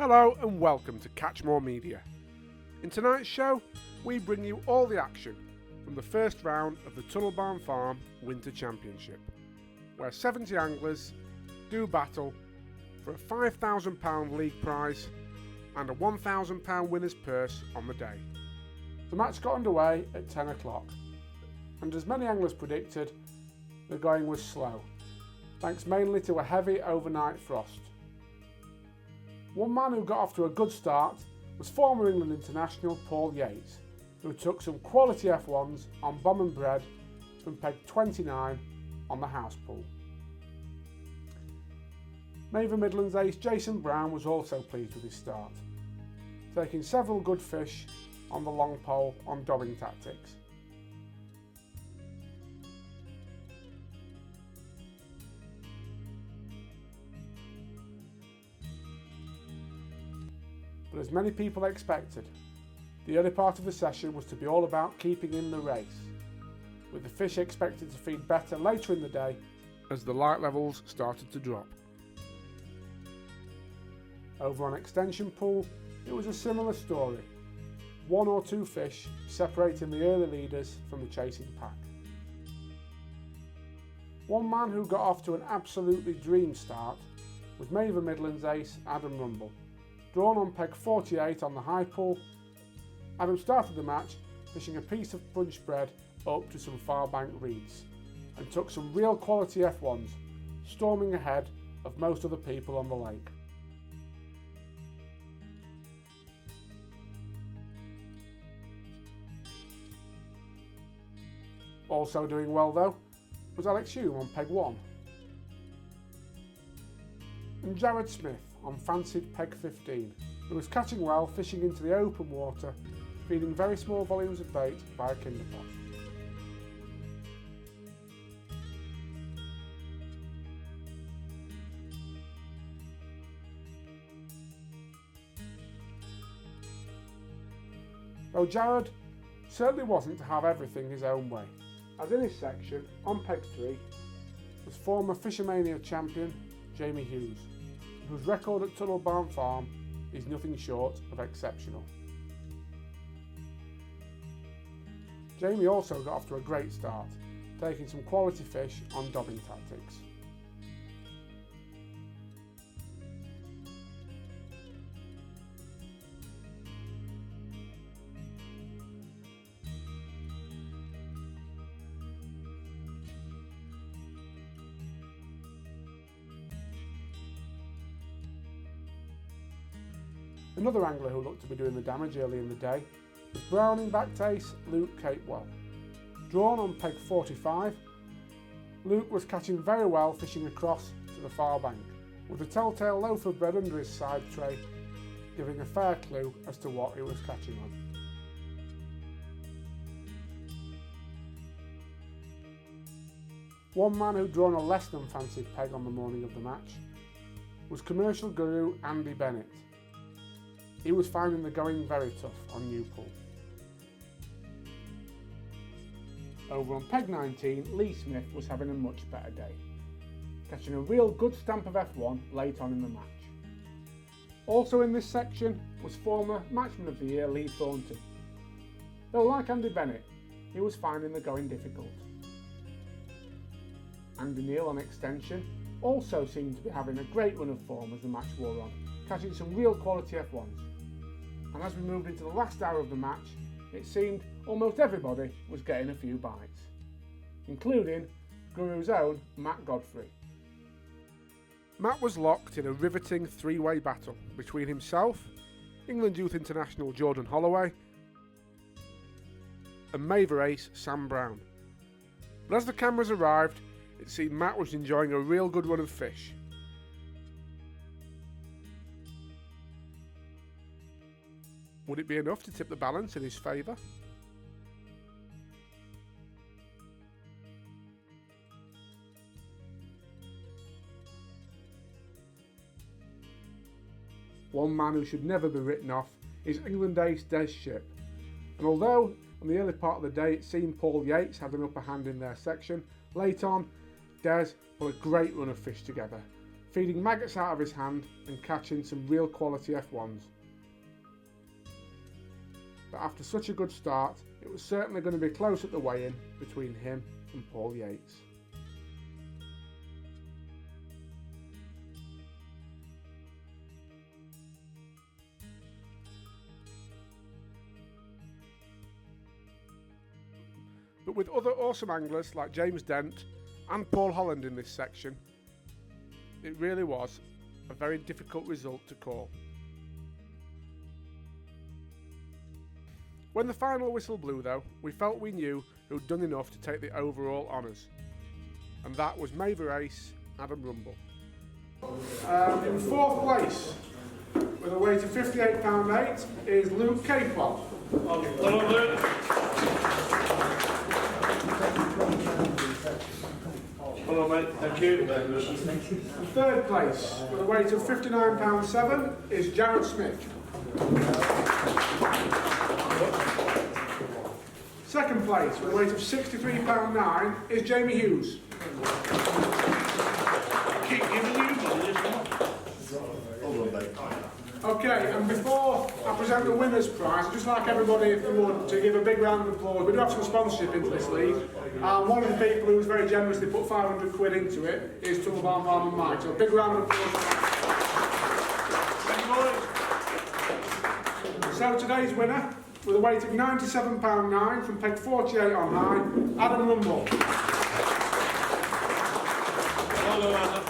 Hello and welcome to Catch More Media. In tonight's show, we bring you all the action from the first round of the Tunnelbarn Farm Winter Championship, where 70 anglers do battle for a £5,000 league prize and a £1,000 winner's purse on the day. The match got underway at 10 o'clock, and as many anglers predicted, the going was slow, thanks mainly to a heavy overnight frost. One man who got off to a good start was former England international Paul Yates, who took some quality F1s on bomb and bread from peg 29 on the house pool. Maver Midlands ace Jason Brown was also pleased with his start, taking several good fish on the long pole on dobbing tactics. But as many people expected, the early part of the session was to be all about keeping in the race, with the fish expected to feed better later in the day as the light levels started to drop. Over on Extension Pool, it was a similar story, one or two fish separating the early leaders from the chasing pack. One man who got off to an absolutely dream start was Maver Midlands ace Adam Rumble. Drawn on peg 48 on the high pool, Adam started the match fishing a piece of punch bread up to some far bank reeds and took some real quality F1s, storming ahead of most other people on the lake. Also doing well though was Alex Hume on peg 1 and Jared Smith on fancied peg 15, who was catching well fishing into the open water, feeding very small volumes of bait via kinder pot. Though Jared certainly wasn't to have everything his own way, as in his section, on peg 3, was former Fishermania champion Jamie Hughes, whose record at Tunnelbarn Farm is nothing short of exceptional. Jamie also got off to a great start, taking some quality fish on dobbing tactics. Another angler who looked to be doing the damage early in the day was Browning backed ace Luke Capewell. Drawn on peg 45, Luke was catching very well fishing across to the far bank, with a telltale loaf of bread under his side tray, giving a fair clue as to what he was catching on. One man who'd drawn a less than fancied peg on the morning of the match was commercial guru Andy Bennett. He was finding the going very tough on Newpool. Over on peg 19, Lee Smith was having a much better day, catching a real good stamp of F1 late on in the match. Also in this section was former Matchman of the Year Lee Thornton. Though like Andy Bennett, he was finding the going difficult. Andy Neal on Extension also seemed to be having a great run of form as the match wore on, catching some real quality F1s. And as we moved into the last hour of the match, it seemed almost everybody was getting a few bites, including Guru's own Matt Godfrey. Matt was locked in a riveting three-way battle between himself, England Youth International Jordan Holloway, and Maver ace Sam Brown. But as the cameras arrived, it seemed Matt was enjoying a real good run of fish. Would it be enough to tip the balance in his favour? One man who should never be written off is England ace Des Shipp, and although on the early part of the day it seemed Paul Yates had an upper hand in their section, late on Des put a great run of fish together, feeding maggots out of his hand and catching some real quality F1s. But after such a good start, it was certainly going to be close at the weigh-in between him and Paul Yates. But with other awesome anglers like James Dent and Paul Holland in this section, it really was a very difficult result to call. When the final whistle blew though, we felt we knew who'd done enough to take the overall honours, and that was Maver Ace Adam Rumble. In fourth place, with a weight of £58.8, is Luke Capewell. Hello, Luke. Hello, mate. Thank you. In third place, with a weight of £59.7, is Jared Smith. Second place, with a weight of £63.9, is Jamie Hughes. Keep giving you money. Okay, and before I present the winner's prize, I'd just like everybody, if they would, to give a big round of applause. We do have some sponsorship into this league. One of the people who's very generously put 500 quid into it is Tullbarn Farm and Mike. So a big round of applause. So today's winner, with a weight of £97.9 from peg 48 on high, Adam Rumble. Hello, Anna.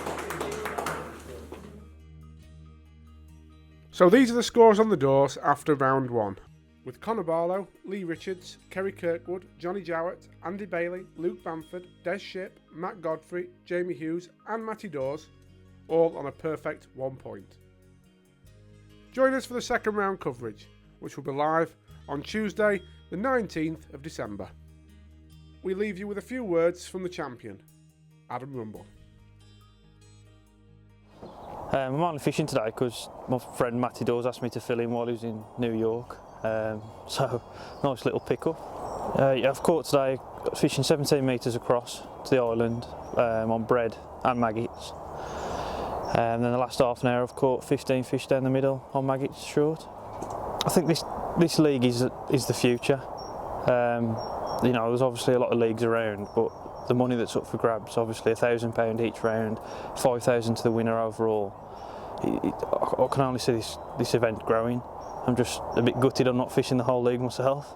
So these are the scores on the doors after round one, with Connor Barlow, Lee Richards, Kerry Kirkwood, Johnny Jowett, Andy Bailey, Luke Bamford, Des Shipp, Matt Godfrey, Jamie Hughes and Matty Dawes, all on a perfect 1 point. Join us for the second round coverage, which will be live on Tuesday the 19th of December. We leave you with a few words from the champion, Adam Rumble. I'm only fishing today because my friend Matty Dawes asked me to fill in while he was in New York, so nice little pickup. Yeah, I've caught today fishing 17 metres across to the island on bread and maggots. And then the last half an hour I've caught 15 fish down the middle on maggots short. I think this league is the future. You know, there's obviously a lot of leagues around, but the money that's up for grabs, obviously £1,000 each round, 5,000 to the winner overall. I can only see this event growing. I'm just a bit gutted I'm not fishing the whole league myself.